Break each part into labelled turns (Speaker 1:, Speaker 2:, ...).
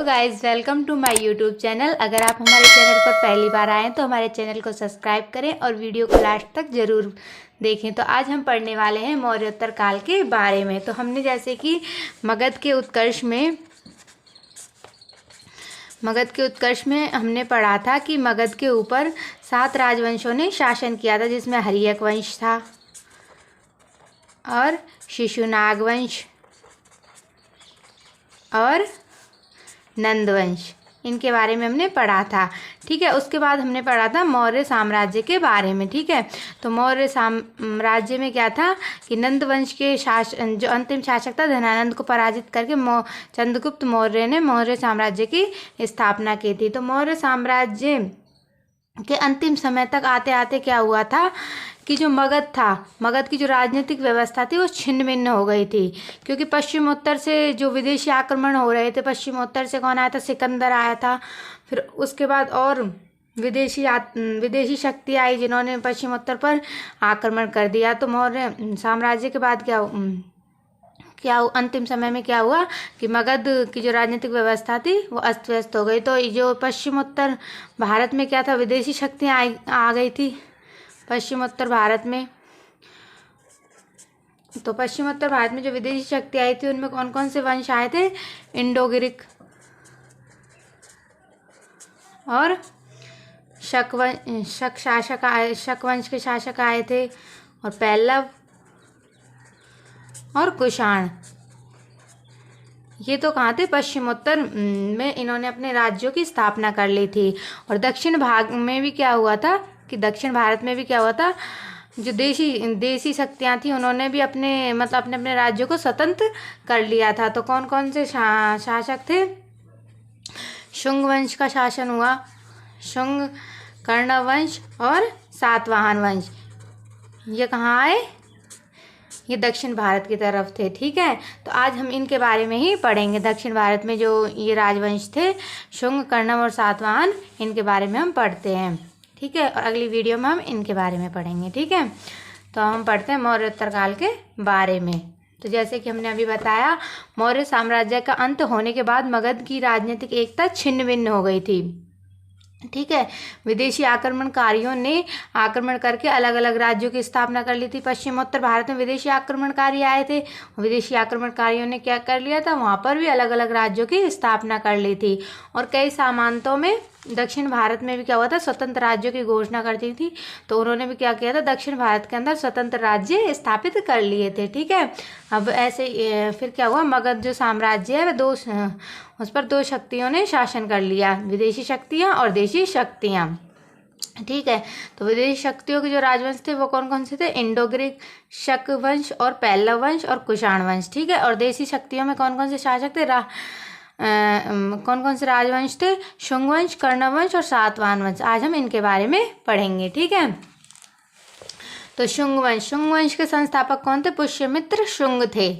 Speaker 1: Guys, welcome to my YouTube channel. अगर आप हमारे चैनल पर पहली बार आए तो हमारे चैनल को सब्सक्राइब करें और वीडियो को लास्ट तक ज़रूर देखें। तो आज हम पढ़ने वाले हैं मौर्योत्तर काल के बारे में। तो हमने जैसे कि मगध के उत्कर्ष में हमने पढ़ा था कि मगध के ऊपर 7 राजवंशों ने शासन किया था, जिसमें हर्यक वंश था और शिशुनाग वंश और नंदवंश, इनके बारे में हमने पढ़ा था। ठीक है, उसके बाद हमने पढ़ा था मौर्य साम्राज्य के बारे में। ठीक है, तो मौर्य साम्राज्य में क्या था कि नंदवंश के जो अंतिम शासक था धनानंद को पराजित करके चंद्रगुप्त मौर्य ने मौर्य साम्राज्य की स्थापना की थी। तो मौर्य साम्राज्य के अंतिम समय तक आते आते क्या हुआ था कि जो मगध की जो राजनीतिक व्यवस्था थी वो छिन्न भिन्न हो गई थी, क्योंकि पश्चिमोत्तर से जो विदेशी आक्रमण हो रहे थे, पश्चिमोत्तर से कौन आया था? सिकंदर आया था। फिर उसके बाद और विदेशी शक्ति आई जिन्होंने पश्चिमोत्तर पर आक्रमण कर दिया। तो मौर्य साम्राज्य के बाद अंतिम समय में क्या हुआ कि मगध की जो राजनीतिक व्यवस्था थी वो अस्त व्यस्त हो गई। तो जो पश्चिमोत्तर भारत में क्या था, विदेशी शक्तियाँ आ गई थी पश्चिमोत्तर भारत में। तो पश्चिमोत्तर भारत में जो विदेशी शक्ति आई थी उनमें कौन कौन से वंश आए थे? इंडो-ग्रीक और शक वंश के शासक आए थे, और पल्लव और कुषाण। ये तो कहाँ थे? पश्चिमोत्तर में इन्होंने अपने राज्यों की स्थापना कर ली थी। और दक्षिण भाग में भी क्या हुआ था कि दक्षिण भारत में भी क्या हुआ था, जो देसी शक्तियाँ थी उन्होंने भी अपने राज्यों को स्वतंत्र कर लिया था। तो कौन कौन से शासक थे? शुंग वंश का शासन हुआ, शुंग, कर्ण वंश और सातवाहन वंश। ये कहाँ आए? ये दक्षिण भारत की तरफ थे। ठीक है, तो आज हम इनके बारे में ही पढ़ेंगे। दक्षिण भारत में जो ये राजवंश थे, शुंग, कर्णव और सातवाहन, इनके बारे में हम पढ़ते हैं। ठीक है, और अगली वीडियो में हम इनके बारे में पढ़ेंगे। ठीक है, तो हम पढ़ते हैं मौर्योत्तर काल के बारे में। तो जैसे कि हमने अभी बताया, मौर्य साम्राज्य का अंत होने के बाद मगध की राजनीतिक एकता छिन्न भिन्न हो गई थी। ठीक है, विदेशी आक्रमणकारियों ने आक्रमण करके अलग अलग राज्यों की स्थापना कर ली थी। पश्चिमोत्तर भारत में विदेशी आक्रमणकारी आए थे, विदेशी आक्रमणकारियों ने क्या कर लिया था, वहाँ पर भी अलग अलग राज्यों की स्थापना कर ली थी। और कई सामंतों में दक्षिण भारत में भी क्या हुआ था, स्वतंत्र राज्यों की घोषणा कर दी थी। तो उन्होंने भी क्या किया था, दक्षिण भारत के अंदर स्वतंत्र राज्य स्थापित कर लिए थे। ठीक है, अब ऐसे फिर क्या हुआ, मगध जो साम्राज्य है उस पर 2 शक्तियों ने शासन कर लिया, विदेशी शक्तियाँ और देशी शक्तियाँ। ठीक है, तो विदेशी शक्तियों के जो राजवंश थे वो कौन कौन से थे? इंडो-ग्रीक, शक वंश और पल्लव वंश और कुषाण वंश। ठीक है, और देशी शक्तियों में कौन कौन से शासक थे? कौन कौन से राजवंश थे? शुंग वंश, कर्ण वंश और सातवाहन वंश। आज हम इनके बारे में पढ़ेंगे। ठीक है, तो शुंग वंश के संस्थापक कौन थे? पुष्यमित्र शुंग थे।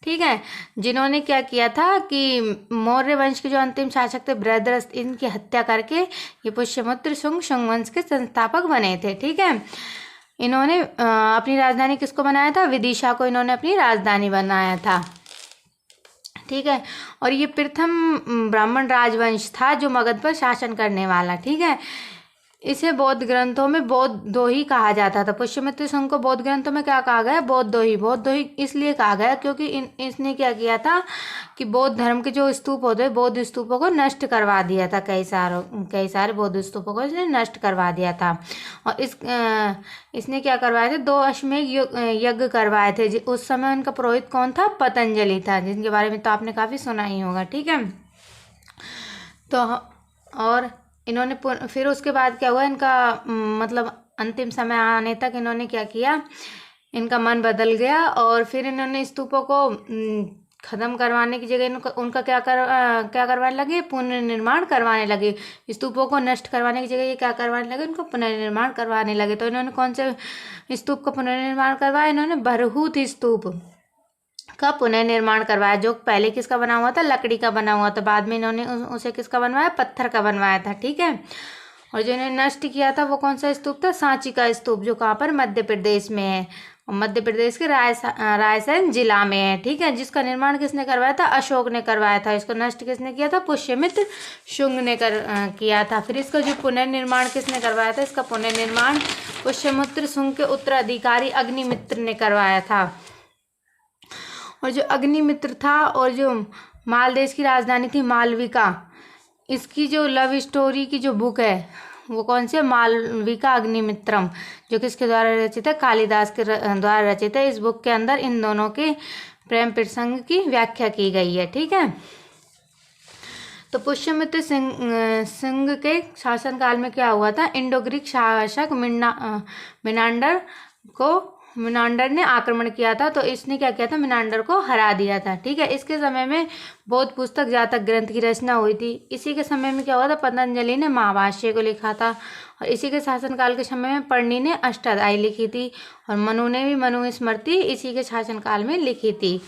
Speaker 1: ठीक है, जिन्होंने क्या किया था कि मौर्य वंश के जो अंतिम शासक थे बृहद्रथ, इनकी हत्या करके ये पुष्यमित्र शुंग वंश के संस्थापक बने थे। ठीक है, इन्होंने अपनी राजधानी किसको बनाया था? विदिशा को इन्होंने अपनी राजधानी बनाया था। ठीक है, और ये प्रथम ब्राह्मण राजवंश था जो मगध पर शासन करने वाला। ठीक है, इसे बौद्ध ग्रंथों में बौद्धोही कहा जाता था। पुष्यमित्र शुंग को बौद्ध ग्रंथों में क्या कहा गया? बौद्धोही इसलिए कहा गया क्योंकि इसने क्या किया था कि बौद्ध धर्म के जो स्तूप होते हैं, बौद्ध स्तूपों को नष्ट करवा दिया था। कई सारे बौद्ध स्तूपों को इसने नष्ट करवा दिया था। और इसने क्या करवाए थे? 2 अश्वमेध यज्ञ करवाए थे। उस समय उनका पुरोहित कौन था? पतंजलि था, जिनके बारे में तो आपने काफ़ी सुना ही होगा। ठीक है, तो और इन्होंने फिर उसके बाद क्या हुआ, इनका अंतिम समय आने तक इन्होंने क्या किया, इनका मन बदल गया और फिर इन्होंने स्तूपों को ख़त्म करवाने की जगह उनका क्या करवाने लगे? पुनर्निर्माण करवाने लगे। स्तूपों को नष्ट करवाने की जगह ये क्या करवाने लगे? उनको पुनर्निर्माण करवाने लगे। तो इन्होंने कौन से स्तूप का पुनर्निर्माण करवाया? इन्होंने भरहूत स्तूप का पुनर्निर्माण करवाया, जो पहले किसका बना हुआ था? लकड़ी का बना हुआ था। बाद में इन्होंने उसे किसका बनवाया? पत्थर का बनवाया था। ठीक है, और जो इन्होंने नष्ट किया था वो कौन सा स्तूप था? सांची का स्तूप, जो कहाँ पर? मध्य प्रदेश में है। और मध्य प्रदेश के रायसेन जिला में है। ठीक है, जिसका निर्माण किसने करवाया था? अशोक ने करवाया था। इसको नष्ट किसने किया था? पुष्यमित्र शुंग ने किया था। फिर इसका जो पुनर्निर्माण किसने करवाया था? इसका पुनर्निर्माण पुष्यमित्र शुंग के उत्तराधिकारी अग्निमित्र ने करवाया था। और जो अग्निमित्र था और जो माल देश की राजधानी थी मालविका, इसकी जो लव स्टोरी की जो बुक है वो कौन सी है? मालविका अग्निमित्रम, जो किसके द्वारा रचित है? कालिदास के द्वारा रचित है। इस बुक के अंदर इन दोनों के प्रेम प्रसंग की व्याख्या की गई है। ठीक है, तो पुष्यमित्र सिंह के शासनकाल में क्या हुआ था? इंडो ग्रीक शासक मिनांडर ने आक्रमण किया था। तो इसने क्या किया था? मिनांडर को हरा दिया था। ठीक है, इसके समय में बौद्ध पुस्तक जातक ग्रंथ की रचना हुई थी। इसी के समय में क्या हुआ था? पतंजलि ने महाभाष्य को लिखा था। और इसी के शासनकाल के समय में पढ़नी ने अष्टाध्यायी लिखी थी। और मनु ने भी मनुस्मृति इसी के शासनकाल में लिखी थी।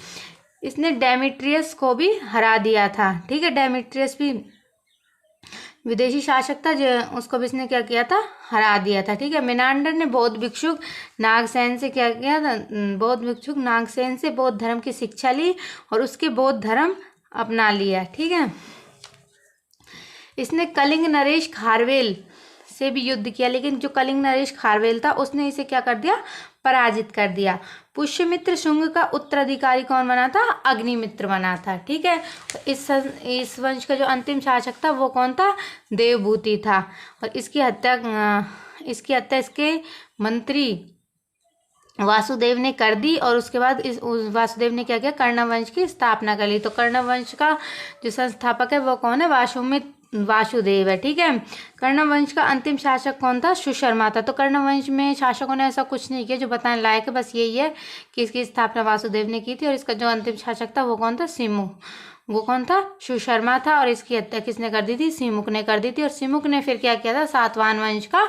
Speaker 1: इसने डेमेट्रियस को भी हरा दिया था। ठीक है, डेमेट्रियस भी विदेशी शासक था, जो उसको भी इसने क्या किया था? हरा दिया था। ठीक है, मिनांडर ने बौद्ध भिक्षुक नागसेन से क्या किया था? बौद्ध भिक्षुक नागसेन से बौद्ध धर्म की शिक्षा ली और उसके बौद्ध धर्म अपना लिया। ठीक है, इसने कलिंग नरेश खारवेल से भी युद्ध किया, लेकिन जो कलिंग नरेश खारवेल था उसने इसे क्या कर दिया? पराजित कर दिया। पुष्यमित्र शुंग का उत्तराधिकारी कौन बना था? अग्निमित्र बना था। ठीक है, इस वंश का जो अंतिम शासक था वो कौन था? देवभूति था। और इसकी हत्या इसके मंत्री वासुदेव ने कर दी। और उसके बाद वासुदेव ने क्या किया? कर्ण वंश की स्थापना कर ली। तो कर्ण वंश का जो संस्थापक है वो कौन है? वासुदेव है। ठीक है, कर्ण वंश का अंतिम शासक कौन था? सुशर्मा था। तो कर्ण वंश में शासकों ने ऐसा कुछ नहीं किया जो बताने लायक है, बस यही है कि इसकी स्थापना वासुदेव ने की थी। और इसका जो अंतिम शासक था वो कौन था? वो कौन था? सुशर्मा था। और इसकी हत्या किसने कर दी थी? सिमुक ने कर दी थी। और सिमुक ने फिर क्या किया था? सातवाहन वंश का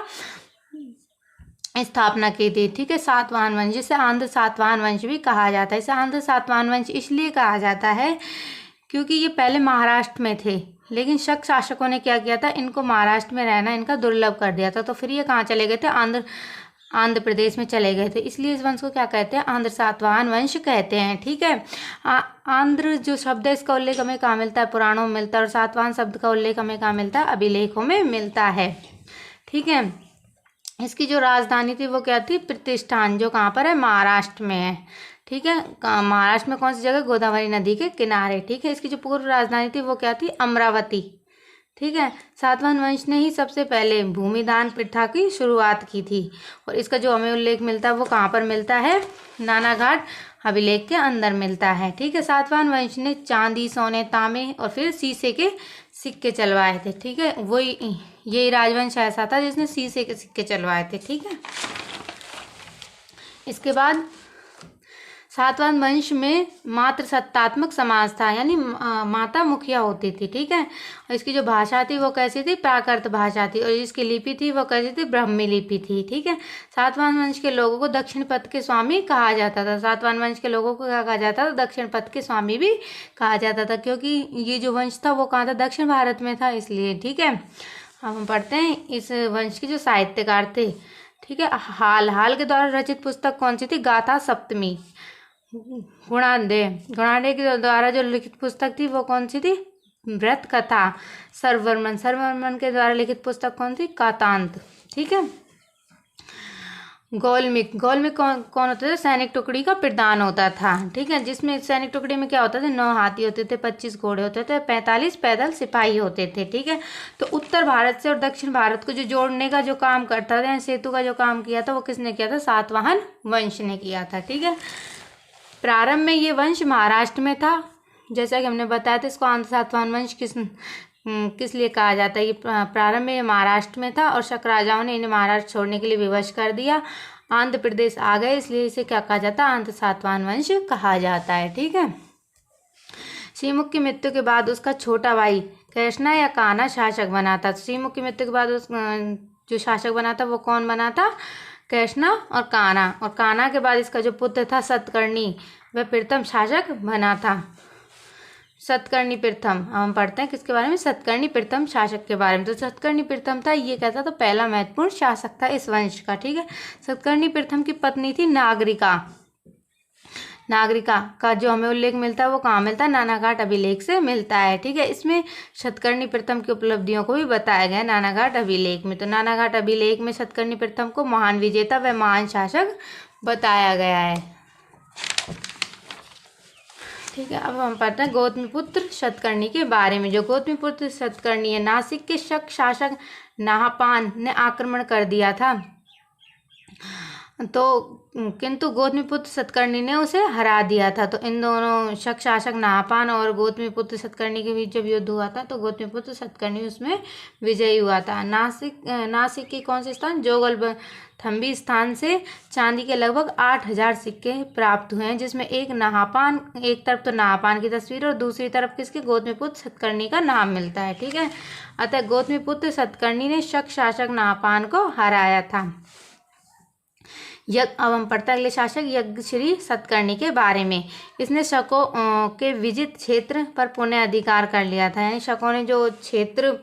Speaker 1: स्थापना की थी। ठीक है, सातवाहन वंश, जिसे आंध्र सातवाहन वंश भी कहा जाता है। इसे आंध्र सातवाहन वंश इसलिए कहा जाता है क्योंकि ये पहले महाराष्ट्र में थे, लेकिन शक शासकों ने क्या किया था? इनको महाराष्ट्र में रहना इनका दुर्लभ कर दिया था। तो फिर ये कहाँ चले गए थे? आंध्र प्रदेश में चले गए थे। इसलिए इस वंश को क्या कहते हैं? आंध्र सातवाहन वंश कहते हैं। ठीक है, आंध्र जो शब्द है इसका उल्लेख हमें कहाँ मिलता है? पुराणों में मिलता है। और सातवाहन शब्द का उल्लेख हमें कहाँ मिलता है? अभिलेखों में मिलता है। ठीक है, इसकी जो राजधानी थी वो क्या थी? प्रतिष्ठान, जो कहाँ पर है? महाराष्ट्र में है। ठीक है, महाराष्ट्र में कौन सी जगह? गोदावरी नदी के किनारे। ठीक है, इसकी जो पूर्व राजधानी थी वो क्या थी? अमरावती। ठीक है, सातवाहन वंश ने ही सबसे पहले भूमिदान प्रथा की शुरुआत की थी। और इसका जो हमें उल्लेख मिलता है वो कहाँ पर मिलता है? नानाघाट अभिलेख के अंदर मिलता है। ठीक है, सातवाहन वंश ने चांदी, सोने, तांबे और फिर शीशे के सिक्के चलवाए थे। ठीक है, वही यही राजवंश ऐसा था जिसने शीशे के सिक्के चलवाए थे। ठीक है, इसके बाद सातवाहन वंश में मात्र सत्तात्मक समाज था, यानी माता मुखिया होती थी। ठीक है, और इसकी जो भाषा थी वो कैसी थी? प्राकृत भाषा थी। और इसकी लिपि थी वो कैसी थी? ब्राह्मी लिपि थी। ठीक है, सातवाहन वंश के लोगों को दक्षिण पथ के स्वामी कहा जाता था। सातवाहन वंश के लोगों को क्या कहा जाता था? दक्षिण पथ के स्वामी भी कहा जाता था, क्योंकि ये जो वंश था वो कहाँ था? दक्षिण भारत में था, इसलिए। ठीक है, हम पढ़ते हैं इस वंश के जो साहित्यकार थे। ठीक है, हाल के द्वारा रचित पुस्तक कौन सी थी? गाथा सप्तमी। गुणाढ़े के द्वारा जो लिखित पुस्तक थी वो कौन सी थी? व्रत कथा। सर्ववर्मन के द्वारा लिखित पुस्तक कौन थी? कातांत। ठीक है, गोलमिक कौन होता था? सैनिक टुकड़ी का प्रधान होता था। ठीक है, जिसमें सैनिक टुकड़ी में क्या होता था? 9 हाथी होते थे, 25 घोड़े होते थे, 45 पैदल सिपाही होते थे। ठीक है, तो उत्तर भारत से और दक्षिण भारत को जो जोड़ने का जो काम करता था, सेतु का जो काम किया था वो किसने किया था? सातवाहन वंश ने किया था। ठीक है, प्रारंभ में ये वंश महाराष्ट्र में था, जैसा कि हमने बताया था। इसको आंध्र सातवाहन वंश किस लिए कहा जाता है? ये प्रारंभ में महाराष्ट्र में था और शक राजाओं ने इन्हें महाराष्ट्र छोड़ने के लिए विवश कर दिया, आंध्र प्रदेश आ गए, इसलिए इसे क्या कहा जाता है? आंध्र सातवाहन वंश कहा जाता है। ठीक है, सिमुक की मृत्यु के बाद उसका छोटा भाई कृष्णा या कान्हा शासक बना था। सिमुक की मृत्यु के बाद जो शासक बना था वो कौन बना था? कृष्णा और कान्हा के बाद इसका जो पुत्र था सतकर्णी, वह प्रथम शासक बना था। सतकर्णी प्रथम, हम पढ़ते हैं किसके बारे में, सतकर्णी प्रथम शासक के बारे में। तो सतकर्णी प्रथम था, ये कहता तो पहला महत्वपूर्ण शासक था इस वंश का, ठीक है। सतकर्णी प्रथम की पत्नी थी नागरिका। नागरिका का जो हमें उल्लेख मिलता है वो कहाँ मिलता है, नानाघाट अभिलेख से मिलता है, ठीक है। इसमें सतकर्णी प्रथम की उपलब्धियों को भी बताया गया है नानाघाट अभिलेख में। तो नानाघाट अभिलेख में सतकर्णी प्रथम को महान विजेता व महान शासक बताया गया है, ठीक है। अब हम पढ़ते हैं गौतमीपुत्र सतकर्णी के बारे में। जो गौतमीपुत्र सतकर्णी है, नासिक के शक शासक नाहपान ने आक्रमण कर दिया था, तो किंतु गौतमीपुत्र सतकर्णी ने उसे हरा दिया था। तो इन दोनों शक शासक नाहपान और गौतमीपुत्र सतकर्णी के बीच जब युद्ध हुआ था तो गौतमीपुत्र सतकर्णी उसमें विजयी हुआ था। नासिक के कौन से स्थान, जोगल थम्बी स्थान से चांदी के लगभग 8,000 सिक्के प्राप्त हुए हैं, जिसमें एक तरफ तो नाहपान की तस्वीर और दूसरी तरफ किसके, गौतमीपुत्र सतकर्णी का नाम मिलता है, ठीक है। अतः गौतमीपुत्र सतकर्णी ने शक शासक नाहपान को हराया था। अब हम पढ़ते हैं अगले शासक यज्ञश्री सतकर्णी के बारे में। इसने शकों के विजित क्षेत्र पर पुनः अधिकार कर लिया था, यानी शकों ने जो क्षेत्र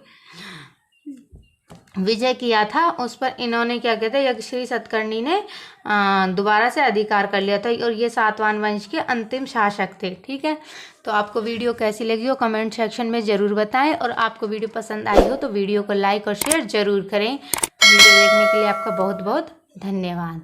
Speaker 1: विजय किया था उस पर इन्होंने क्या किया था, यज्ञश्री सतकर्णी ने दोबारा से अधिकार कर लिया था, और ये सातवाहन वंश के अंतिम शासक थे, ठीक है। तो आपको वीडियो कैसी लगी हो कमेंट सेक्शन में ज़रूर बताएं, और आपको वीडियो पसंद आई हो तो वीडियो को लाइक और शेयर ज़रूर करें। वीडियो देखने के लिए आपका बहुत बहुत धन्यवाद।